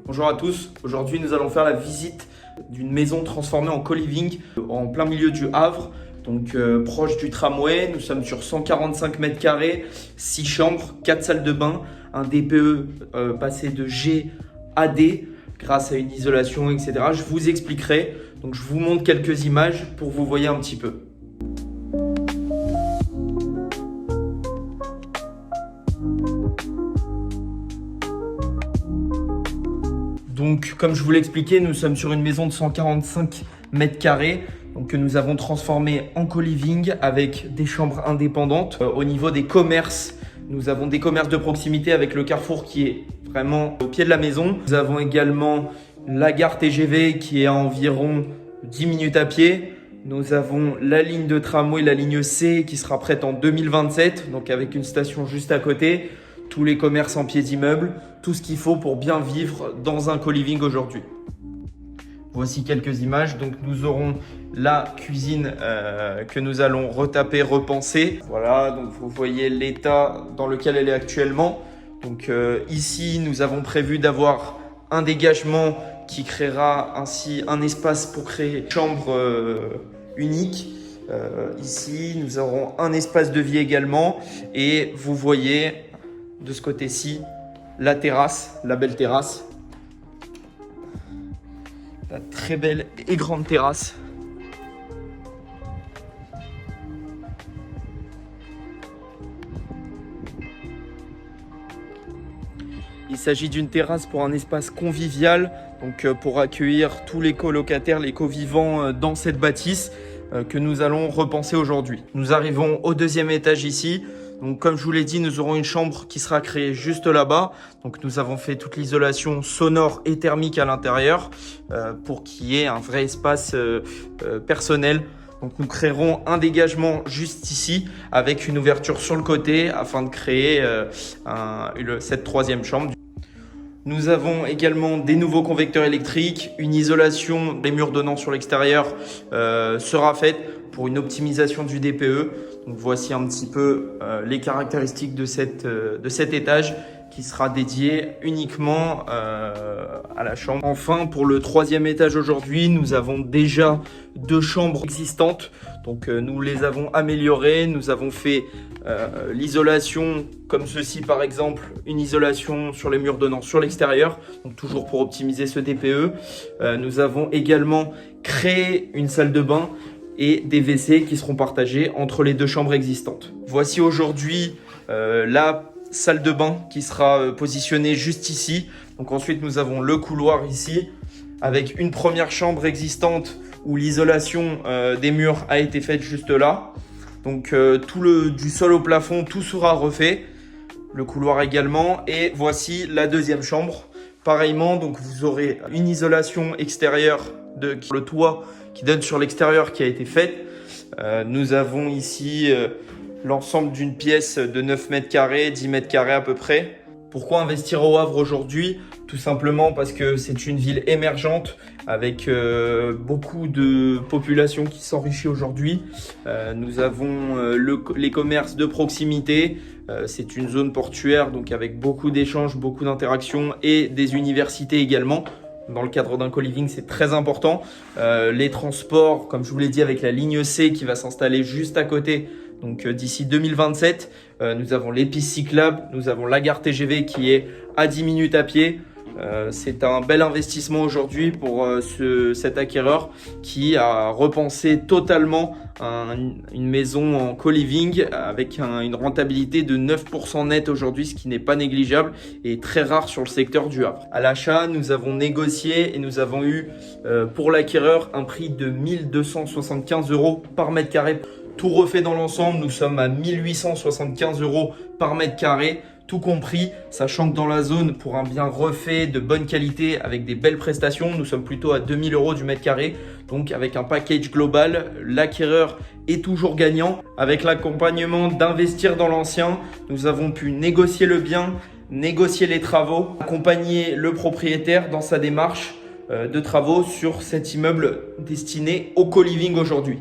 Bonjour à tous, aujourd'hui nous allons faire la visite d'une maison transformée en co-living en plein milieu du Havre, donc proche du tramway. Nous sommes sur 145 mètres carrés, 6 chambres, 4 salles de bain, un DPE passé de G à D grâce à une isolation, etc. Je vous expliquerai, donc je vous montre quelques images pour que vous voyez un petit peu. Donc, comme je vous l'ai expliqué, nous sommes sur une maison de 145 mètres carrés que nous avons transformée en co-living avec des chambres indépendantes. Au niveau des commerces, nous avons des commerces de proximité avec le Carrefour qui est vraiment au pied de la maison. Nous avons également la gare TGV qui est à environ 10 minutes à pied. Nous avons la ligne de tramway, la ligne C qui sera prête en 2027, donc avec une station juste à côté. Tous les commerces en pied d'immeuble, tout ce qu'il faut pour bien vivre dans un co-living aujourd'hui. Voici quelques images. Donc nous aurons la cuisine que nous allons retaper, repenser. Voilà, donc vous voyez l'état dans lequel elle est actuellement. Donc ici, nous avons prévu d'avoir un dégagement qui créera ainsi un espace pour créer une chambre unique. Ici, nous aurons un espace de vie également. Et vous voyez de ce côté-ci, la terrasse, la belle terrasse. La très belle et grande terrasse. Il s'agit d'une terrasse pour un espace convivial, donc pour accueillir tous les colocataires, les co-vivants dans cette bâtisse que nous allons repenser aujourd'hui. Nous arrivons au deuxième étage ici. Donc, comme je vous l'ai dit, nous aurons une chambre qui sera créée juste là-bas. Donc, nous avons fait toute l'isolation sonore et thermique à l'intérieur pour qu'il y ait un vrai espace personnel. Donc, nous créerons un dégagement juste ici avec une ouverture sur le côté afin de créer cette troisième chambre. Nous avons également des nouveaux convecteurs électriques, une isolation des murs donnant sur l'extérieur sera faite pour une optimisation du DPE. Donc voici un petit peu les caractéristiques de cet étage qui sera dédié uniquement à la chambre. Enfin, pour le troisième étage aujourd'hui, nous avons déjà 2 chambres existantes. Donc nous les avons améliorées, nous avons fait l'isolation comme ceci par exemple, une isolation sur les murs donnant sur l'extérieur, donc toujours pour optimiser ce DPE. Nous avons également créé une salle de bain et des WC qui seront partagés entre les 2 chambres existantes. Voici aujourd'hui la salle de bain qui sera positionnée juste ici. Donc ensuite nous avons le couloir ici avec une première chambre existante où l'isolation des murs a été faite juste là. Donc du sol au plafond, tout sera refait. Le couloir également. Et voici la deuxième chambre. Pareillement, donc vous aurez une isolation extérieure de le toit qui donne sur l'extérieur qui a été faite. Nous avons ici l'ensemble d'une pièce de 9 mètres carrés, 10 mètres carrés à peu près. Pourquoi investir au Havre aujourd'hui? Tout simplement parce que c'est une ville émergente avec beaucoup de population qui s'enrichit aujourd'hui. Nous avons les commerces de proximité. C'est une zone portuaire donc avec beaucoup d'échanges, beaucoup d'interactions et des universités également. Dans le cadre d'un co-living, c'est très important. Les transports, comme je vous l'ai dit, avec la ligne C qui va s'installer juste à côté. Donc d'ici 2027, nous avons les pistes cyclables, nous avons la gare TGV qui est à 10 minutes à pied. C'est un bel investissement aujourd'hui pour cet acquéreur qui a repensé totalement une maison en co-living avec une rentabilité de 9% net aujourd'hui, ce qui n'est pas négligeable et très rare sur le secteur du Havre. À l'achat, nous avons négocié et nous avons eu pour l'acquéreur un prix de 1 275 € par mètre carré. Tout refait dans l'ensemble, nous sommes à 1 875 € par mètre carré. Tout compris, sachant que dans la zone, pour un bien refait de bonne qualité avec des belles prestations, nous sommes plutôt à 2 000 € du mètre carré. Donc avec un package global, l'acquéreur est toujours gagnant. Avec l'accompagnement d'investir dans l'ancien, nous avons pu négocier le bien, négocier les travaux, accompagner le propriétaire dans sa démarche de travaux sur cet immeuble destiné au co-living aujourd'hui.